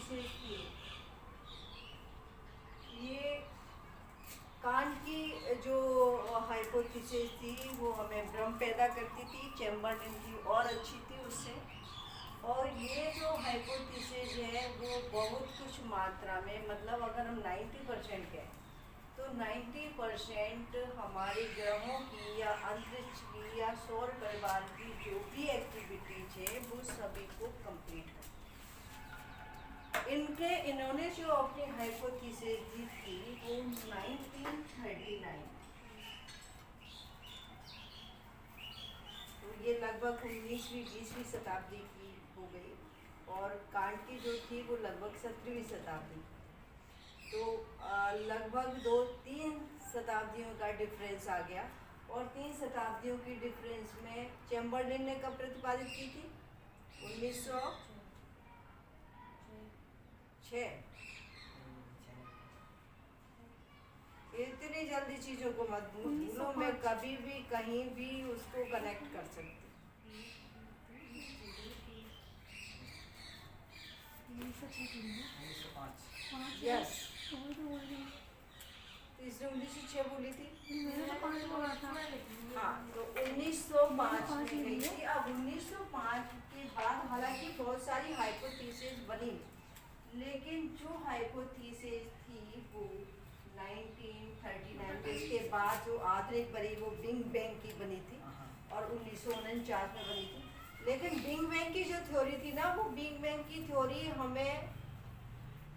Hypothesis थी, ये can't की जो हाइपोथेसिस थी वो हमें भ्रम पैदा करती थी। चैम्बरलेन की और अच्छी थी उससे। और ये जो हाइपोथेसिस है वो बहुत कुछ मात्रा में, मतलब अगर हम 90% कहें तो 90% हमारे ग्रहों की या अंतरिक्ष की या सौर परिवार की जो भी एक्टिविटीज है वो सभी को कंप्लीट है। इन्होंने जो अपनी हाइपोथेसिस दी थी वो 1939, तो ये लगभग 19वीं 20वीं शताब्दी की हो गई। और कांट की जो थी वो लगभग 17वीं शताब्दी। तो लगभग 2-3 शताब्दियों का डिफरेंस आ गया। और 3 शताब्दियों की डिफरेंस में चैम्बरलेन ने कब प्रतिपादित की थी? 1906। इतनी जल्दी चीजों को मत भूलो, मैं कभी भी कहीं भी उसको कनेक्ट कर सकती। यस, इसने 1906 बोली थी। हाँ, तो 1905 में गई थी। अब 1905 के बाद हालांकि बहुत सारी हाइपोथेसिस बनी, लेकिन जो हाइपोथेसिस थी वो 1939 में, इसके बाद जो आधुनिक बनी वो बिग बैंग की बनी थी और 1949 में बनी थी। लेकिन बिग बैंग की जो थ्योरी थी ना, वो बिग बैंग की थ्योरी हमें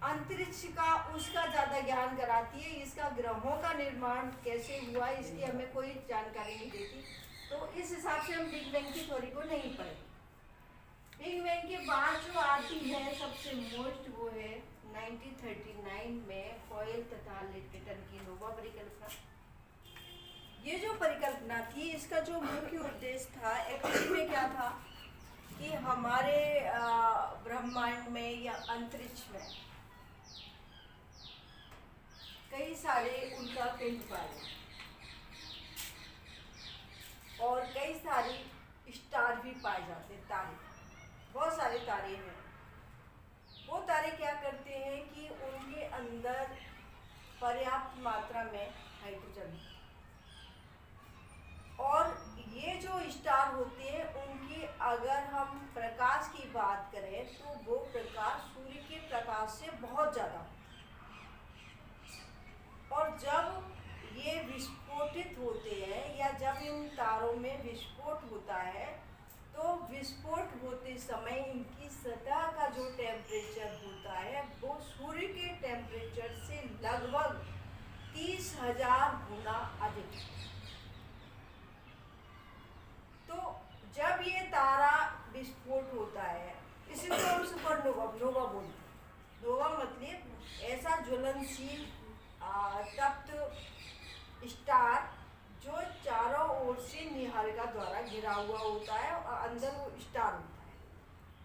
अंतरिक्ष का उसका ज़्यादा ज्ञान कराती है। इसका ग्रहों का निर्माण कैसे हुआ इसकी हमें कोई जानकारी नहीं देती। तो इस हिसाब से हम बिग बैंग की थ्योरी को नहीं पढ़े। बिग बैंग के बाद जो आती है सबसे मोस्ट, वो है 1939 में हॉयल तथा लिटटन की नोवा परिकल्पना। ये जो परिकल्पना थी इसका जो मुख्य उद्देश्य था एक्चुअली में क्या था कि हमारे ब्रह्मांड में या अंतरिक्ष में कई सारे उल्का पिंड पाए और कई सारी स्टार भी पाए जाते हैं, तारे, बहुत सारे तारे हैं। वो तारे क्या करते हैं कि उनके अंदर पर्याप्त मात्रा में हाइड्रोजन, और ये जो स्टार होते हैं उनकी अगर हम प्रकाश की बात करें तो वो प्रकाश सूर्य के प्रकाश से बहुत ज़्यादा, और जब ये विस्फोटित होते हैं या जब इन तारों में विस्फोट होता है तो विस्फोट होते समय इनकी सतह का जो टेम्परेचर होता है वो सूर्य के टेम्परेचर से लगभग 30,000 गुना अधिक। तो जब ये तारा विस्फोट होता है, इसी को हम सुपरनोवा बोलते हैं। नोवा मतलब ऐसा ज्वलनशील तप्त स्टार जो चारों ओर से निहारिका द्वारा घिरा हुआ होता है और अंदर वो स्टार होता है।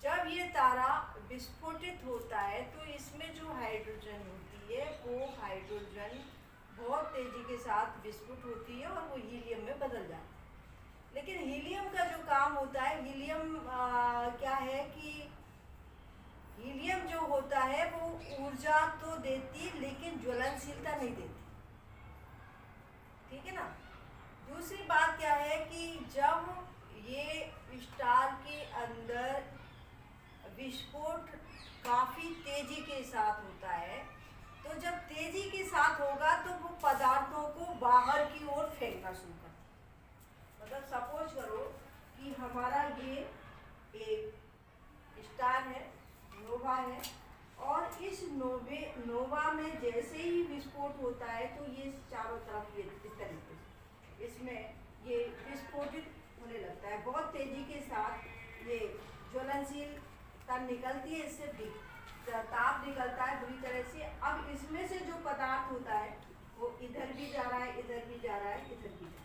जब ये तारा विस्फोटित होता है तो इसमें जो हाइड्रोजन होती है वो हाइड्रोजन बहुत तेजी के साथ विस्फोट होती है और वो हीलियम में बदल जाती है। लेकिन हीलियम का जो काम होता है, हीलियम क्या है कि हीलियम जो होता है वो ऊर्जा तो देती लेकिन ज्वलनशीलता नहीं देती, ठीक है ना। दूसरी बात क्या है कि जब ये स्टार के अंदर विस्फोट काफ़ी तेजी के साथ होता है, तो जब तेजी के साथ होगा तो वो पदार्थों को बाहर की ओर फेंकना शुरू करता है। मतलब सपोज करो कि हमारा ये एक स्टार है, नोवा है, और इस नोवा में जैसे ही विस्फोट होता है तो ये चारों तरफ ये इस तरीके से इसमें ये विस्फोटित होने लगता है। बहुत तेजी के साथ ये ज्वलनशीलता निकलती है, इससे ताप निकलता है बुरी तरह से। अब इसमें से जो पदार्थ होता है वो इधर भी जा रहा है, इधर भी जा रहा है, इधर भी जा रहा है।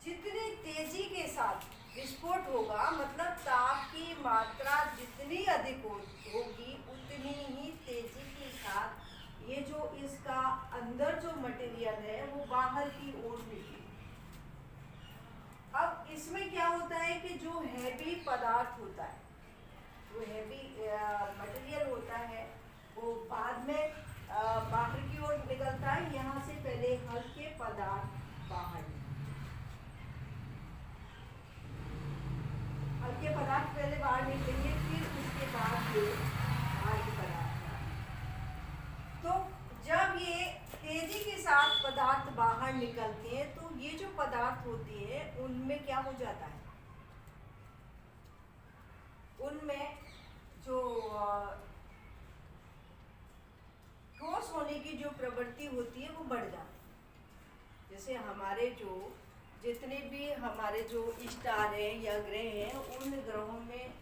जितनी तेजी के साथ विस्फोट होगा, मतलब ताप की मात्रा जितनी अधिक होगी उतनी ही तेजी के साथ ये जो इसका अंदर जो मटेरियल है वो बाहर की ओर निकलेगा। अब इसमें क्या होता है कि जो हैवी पदार्थ होता है, जो हैवी मटेरियल होता है वो बाद में बाहर की ओर निकलता है। यहाँ से पहले हल्के पदार्थ बाहर हल्के पदार्थ पहले बाहर निकलेंगे, फिर उसके बाद ये भारी पदार्थ। तो जब ये तेजी के साथ पदार्थ बाहर निकलते हैं तो ये जो पदार्थ होती है उनमें क्या हो जाता है, उनमें जो ठोस होने की जो प्रवृत्ति होती है वो बढ़ जाती है। जैसे हमारे जो जितने भी हमारे जो स्टार हैं या ग्रह हैं, उन ग्रहों में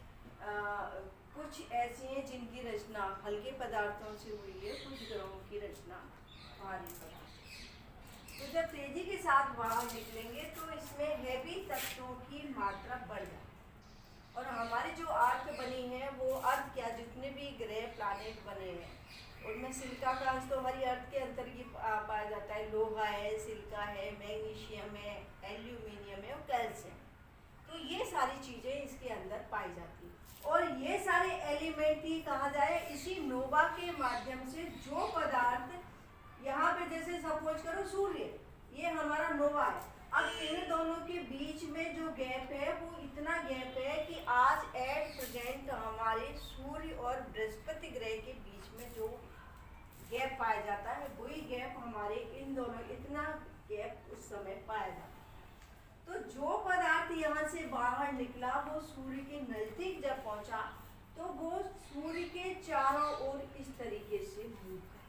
कुछ ऐसी हैं जिनकी रचना हल्के पदार्थों से हुई है, कुछ ग्रहों की रचना भारी पदार्थ। तो जब तेजी के साथ बाहर निकलेंगे तो इसमें हैवी तत्वों की मात्रा बढ़ जाती है। और हमारी जो अर्थ बनी है वो अर्थ क्या, जितने भी ग्रह प्लैनेट बने हैं उनमें सिलिका का अंश तो हमारी अर्थ के अंतर्गत पाया जाता है। लोहा है, सिलिका है, मैग्नीशियम है, एल्यूमिनियम है और कैल्शियम। तो ये सारी चीज़ें इसके अंदर पाई जाती हैं। और ये सारे एलिमेंट ही कहा जाए इसी नोवा के माध्यम से जो पदार्थ यहाँ पे, जैसे सपोज करो सूर्य, ये हमारा नोवा है। अब इन दोनों के बीच में जो गैप है वो इतना गैप है कि आज एट प्रेजेंट हमारे सूर्य और बृहस्पति ग्रह के बीच में जो गैप पाया जाता है वही गैप हमारे इन दोनों, इतना गैप उस समय पाया जाता है। तो जो पदार्थ यहाँ से बाहर निकला वो सूर्य के नजदीक जब पहुंचा तो वो सूर्य के चारों ओर इस तरीके से मूव कर,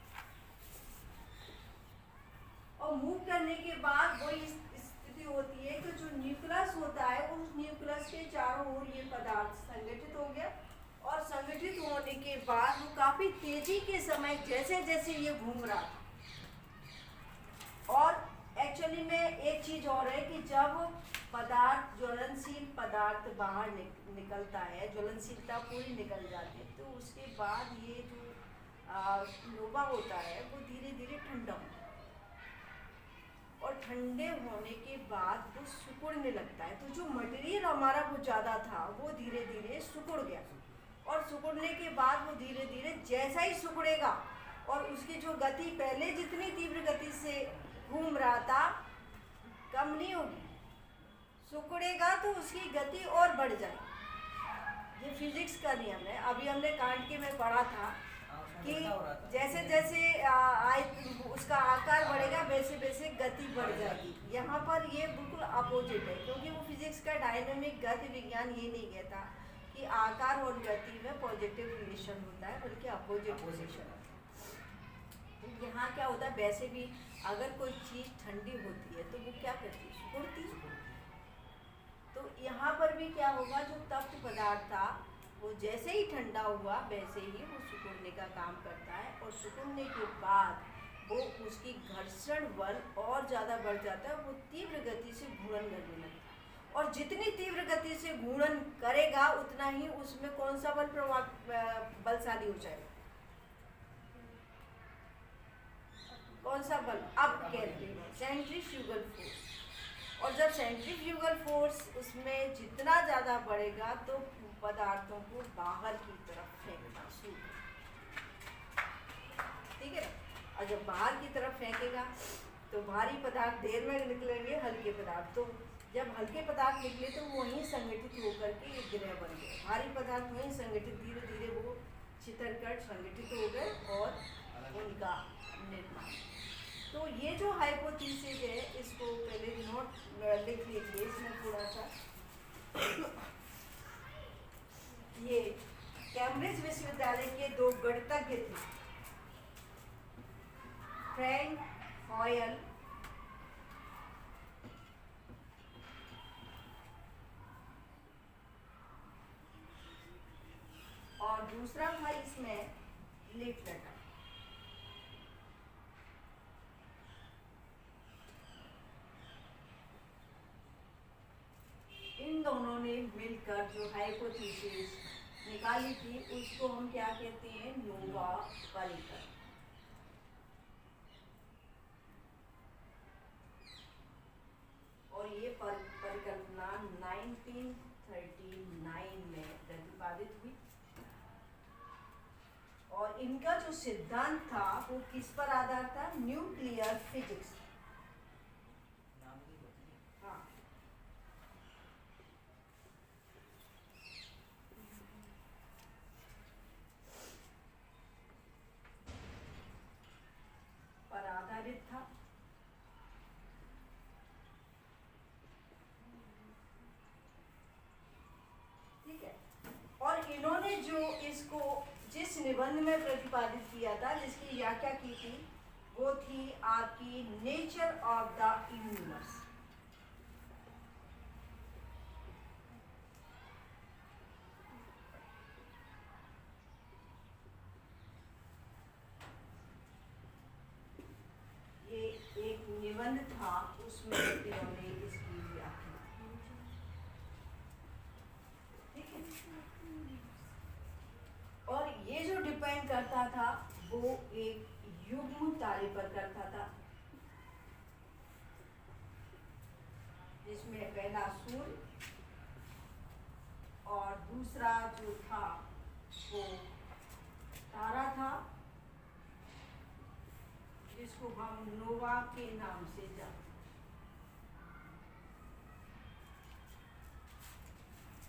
और मूव करने के बाद वो इस स्थिति होती है कि जो न्यूक्लियस होता है उस न्यूक्लियस के चारों ओर ये पदार्थ संगठित हो गया। और संगठित होने के बाद वो काफी तेजी के समय जैसे जैसे ये घूम रहा था। और एक्चुअली में एक चीज और है कि जब पदार्थ, ज्वलनशील पदार्थ बाहर निकलता है, ज्वलनशीलता पूरी निकल जाती है, तो उसके बाद ये जो नोवा होता है वो धीरे धीरे ठंडा होता है। और ठंडे होने के बाद वो सिकुड़ने लगता है। तो जो मटेरियल हमारा वो ज़्यादा था वो धीरे धीरे सिकुड़ गया। और सिकुड़ने के बाद वो धीरे धीरे जैसा ही सिकुड़ेगा और उसकी जो गति पहले जितनी तीव्र गति से घूम रहा था कम नहीं होगी, सिकुड़ेगा तो उसकी गति और बढ़ जाएगी। ये फिजिक्स का नियम है। अभी हमने कांट के में पढ़ा था कि जैसे जैसे उसका आकार बढ़ेगा वैसे वैसे गति बढ़ जाएगी। यहाँ पर ये बिल्कुल अपोजिट है, क्योंकि वो फिजिक्स का डायनेमिक गति विज्ञान ये नहीं कहता कि आकार और गति में पॉजिटिव रिलेशन होता है, बल्कि अपोजिट रिलेशन होता है। तो यहाँ क्या होता है, वैसे भी अगर कोई चीज़ ठंडी होती है तो वो क्या करती है, सिकुड़ती है। तो यहाँ पर भी क्या होगा, जो तप्त पदार्थ था वो जैसे ही ठंडा हुआ वैसे ही वो सिकुड़ने का काम करता है। और सिकुड़ने के बाद वो उसकी घर्षण बल और ज़्यादा बढ़ जाता है, वो तीव्र गति से घूर्णन करने लगता है। और जितनी तीव्र गति से घूर्णन करेगा उतना ही उसमें कौन सा बल बलशाली हो जाएगा, कौन सा बल, अब कहते हैं सेंट्रीफ्यूगल फोर्स। और जब सेंट्रीफ्यूगल फोर्स उसमें जितना ज़्यादा बढ़ेगा तो पदार्थों को बाहर की तरफ फेंकना शुरू, ठीक है। और जब बाहर की तरफ फेंकेगा तो भारी पदार्थ देर में निकलेंगे, हल्के पदार्थ। तो जब हल्के पदार्थ निकले तो वहीं संगठित होकर के एक ग्रह बन गए। भारी पदार्थ वहीं संगठित, धीरे धीरे वो छितरकर संगठित हो गए और उनका निर्माण। तो ये जो हाइपोथेसिस है इसको पहले नोट लिख लीजिए, इसमें थोड़ा सा ये कैम्ब्रिज विश्वविद्यालय के दो गणितज्ञ थे, फ्रैंक हॉयल और दूसरा था इसमें लीफलेटर। इन दोनों ने मिलकर जो हाइपोथेसिस निकाली थी उसको हम क्या कहते हैं, नोवा परिकल्पना। और ये परिकल्पना 1939 में प्रतिपादित हुई और इनका जो सिद्धांत था वो किस पर आधार था? Nuclear physics. हाँ, पर आधारित था। ठीक है, और इन्होंने जो इसको जिस निबंध में प्रतिपादित किया था, जिसकी व्याख्या की थी, वो थी आपकी नेचर ऑफ द यूनिवर्स। ये एक निबंध था, उसमें इन्होंने इसकी व्याख्या। ठीक है, और ये जो डिपेंड करता था वो एक युग्म तारे पर करता था, जिसमें पहला सूर्य और दूसरा जो था वो तारा था, जिसको हम नोवा के नाम से जानते।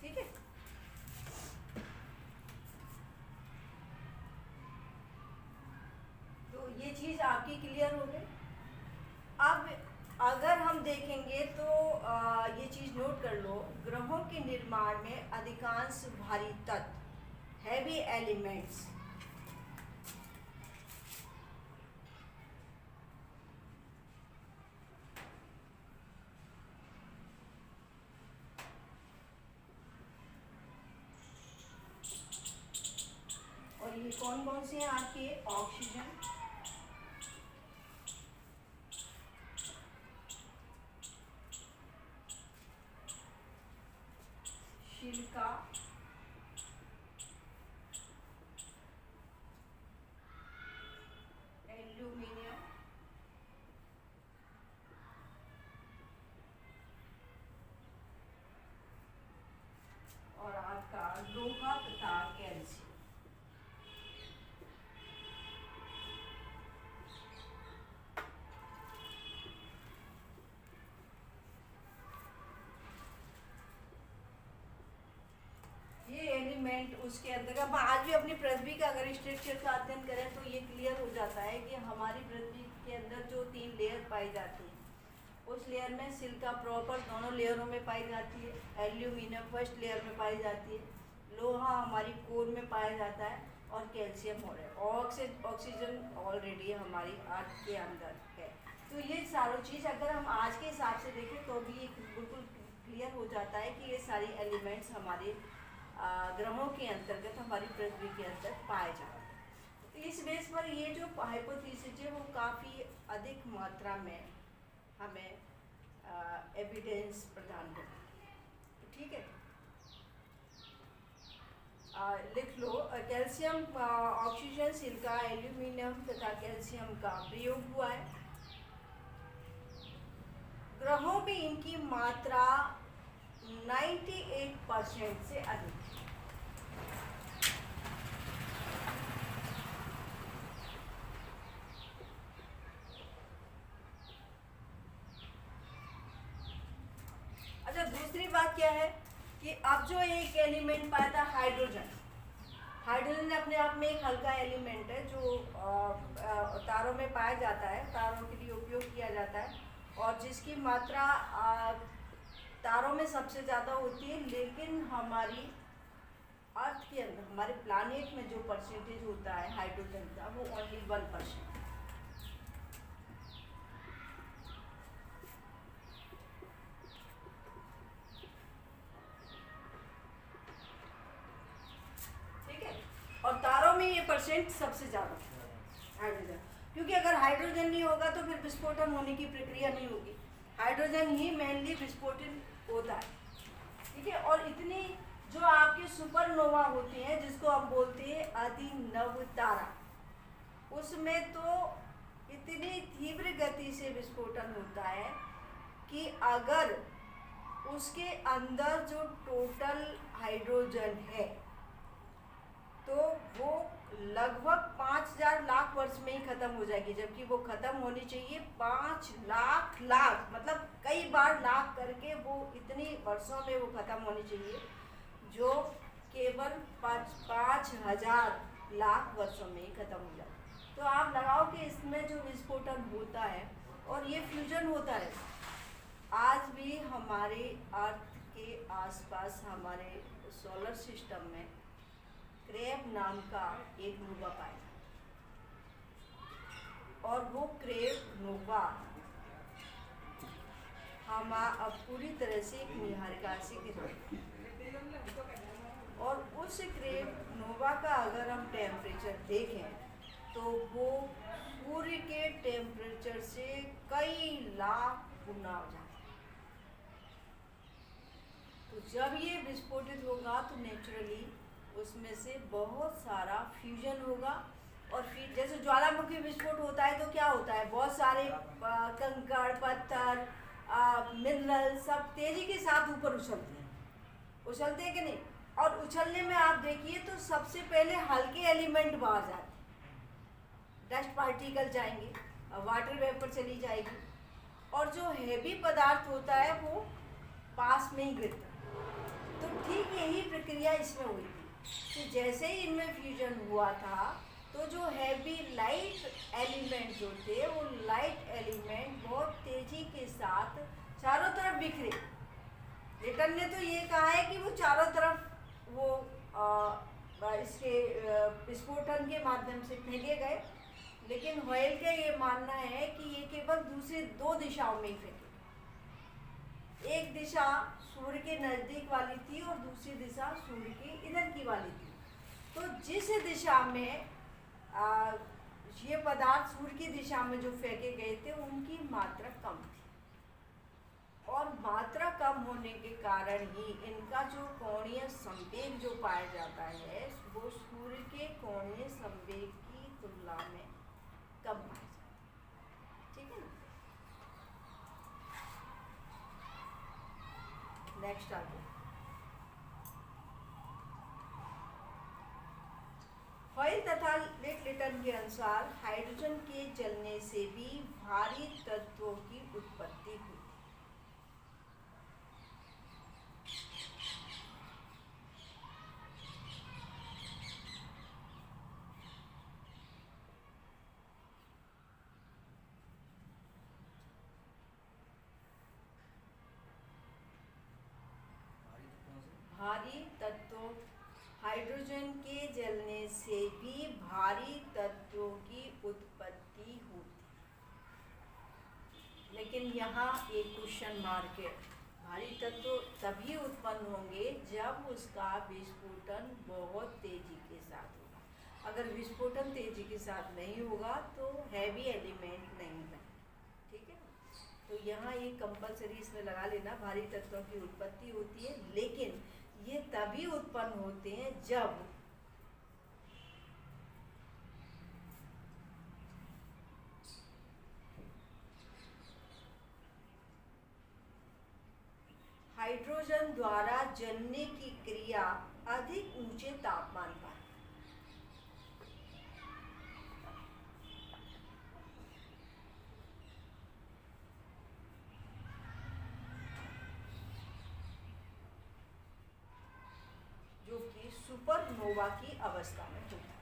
ठीक है, तो ये चीज आपकी क्लियर हो गई। अब अगर हम देखेंगे तो ये चीज नोट कर लो, ग्रहों के निर्माण में अधिकांश भारी तत्व, हैवी एलिमेंट्स, और ये कौन कौन से हैं आपके? ऑक्सीजन, सिलिका, एल्यूमिनियम, और आपका लोहा तथा कैल्शियम। एलिमेंट उसके अंदर, हम आज भी अपनी पृथ्वी का अगर स्ट्रक्चर का अध्ययन करें तो ये क्लियर हो जाता है कि हमारी पृथ्वी के अंदर जो 3 लेयर पाई जाती है, उस लेयर में सिलिका प्रॉपर दोनों लेयरों में पाई जाती है, एल्यूमिनियम फर्स्ट लेयर में पाई जाती है, लोहा हमारी कोर में पाया जाता है, और कैल्शियम हो रहा है, ऑक्सीजन ऑलरेडी हमारी अर्थ के अंदर है। तो ये सारी चीज़ अगर हम आज के हिसाब से देखें तो भी बिल्कुल क्लियर हो जाता है कि ये सारी एलिमेंट्स हमारे ग्रहों के अंतर्गत हमारी पृथ्वी के अंदर पाए जाते हैं। तो इस बेस पर ये जो हाइपोथेसिस है वो काफ़ी अधिक मात्रा में हमें एविडेंस प्रदान करती है। ठीक है, लिख लो, कैल्शियम, ऑक्सीजन, सिलिका, एल्यूमिनियम तथा कैल्शियम का प्रयोग हुआ है। ग्रहों में इनकी मात्रा 98% से अधिक है। अच्छा, दूसरी बात क्या है कि अब जो एक एलिमेंट पाया था हाइड्रोजन, हाइड्रोजन अपने आप में एक हल्का एलिमेंट है जो तारों में पाया जाता है, तारों के लिए उपयोग किया जाता है, और जिसकी मात्रा तारों में सबसे ज़्यादा होती है, लेकिन हमारी अर्थ के अंदर, हमारे प्लानेट में जो परसेंटेज होता है हाइड्रोजन का वो ओनली 1%। ठीक है, और तारों में ये परसेंट सबसे ज़्यादा हाइड्रोजन, क्योंकि अगर हाइड्रोजन नहीं होगा तो फिर विस्फोटन होने की प्रक्रिया नहीं होगी, हाइड्रोजन ही मेनली विस्फोटन होता है। ठीक है, और इतनी जो आपके सुपरनोवा होते हैं जिसको हम बोलते हैं अतिनव तारा, उसमें तो इतनी तीव्र गति से विस्फोटन होता है कि अगर उसके अंदर जो टोटल हाइड्रोजन है तो वो लगभग 5000 लाख वर्ष में ही खत्म हो जाएगी, जबकि वो खत्म होनी चाहिए 5 लाख लाख, मतलब कई बार लाख करके वो इतनी वर्षों में वो खत्म होनी चाहिए, जो केवल 5000 लाख वर्षों में ही खत्म हो जाए। तो आप लगाओ कि इसमें जो विस्फोटन होता है और ये फ्यूजन होता है। आज भी हमारे अर्थ के आसपास हमारे सोलर सिस्टम में क्रेब नाम का एक नोवा पाया और वो क्रेब नोवा हम अब पूरी तरह से एक निहारिकाशी की तरह, और उस क्रेब नोवा का अगर हम टेम्परेचर देखें तो वो सूर्य के टेम्परेचर से कई लाख गुना हो जाता है। तो जब ये विस्फोटित होगा तो नेचुरली उसमें से बहुत सारा फ्यूजन होगा, और फिर जैसे ज्वालामुखी विस्फोट होता है तो क्या होता है, बहुत सारे कंकड़ पत्थर मिनरल सब तेजी के साथ ऊपर उछलते हैं कि नहीं। और उछलने में आप देखिए तो सबसे पहले हल्के एलिमेंट बाहर जाते हैं, डस्ट पार्टिकल जाएंगे, वाटर वेपर चली जाएगी, और जो हैवी पदार्थ होता है वो पास में ही गिरता है। तो ठीक यही प्रक्रिया इसमें हुई थी कि जैसे ही इनमें फ्यूजन हुआ था तो जो हैवी लाइट एलिमेंट जो थे वो लाइट एलिमेंट बहुत तेजी के साथ चारों तरफ बिखरे। रिटन ने तो ये कहा है कि वो चारों तरफ वो इसके विस्फोटन के माध्यम से फेंके गए, लेकिन हॉयल का ये मानना है कि ये केवल दूसरी 2 दिशाओं में ही फेंके। एक दिशा सूर्य के नज़दीक वाली थी और दूसरी दिशा सूर्य के इधर की वाली थी। तो जिस दिशा में ये पदार्थ सूर्य की दिशा में जो फेंके गए थे उनकी मात्रा कम थी, और मात्रा कम होने के कारण ही इनका जो कोणीय संवेग जो पाया जाता है वो सूर्य के कोणीय संवेग की तुलना में कम पाया जाता है। ठीक है ना। नेक्स्ट आगे हॉयल तथा लिटन के अनुसार हाइड्रोजन के जलने से भी भारी तत्वों की उत्पत्ति हुई। भारी तत्वों हाइड्रोजन के जलने से भी भारी तत्वों की उत्पत्ति होती, लेकिन यहाँ एक क्वेश्चन मार्क है। भारी तत्व तभी उत्पन्न होंगे जब उसका विस्फोटन बहुत तेजी के साथ होगा। अगर विस्फोटन तेजी के साथ नहीं होगा तो हैवी एलिमेंट नहीं बने। ठीक है, तो यहाँ एक कंपलसरी इसमें लगा लेना, भारी तत्वों की उत्पत्ति होती है, लेकिन ये तभी उत्पन्न होते हैं जब हाइड्रोजन द्वारा जलने की क्रिया अधिक ऊंचे तापमान पर। जो कि सुपरनोवा की अवस्था में होता है।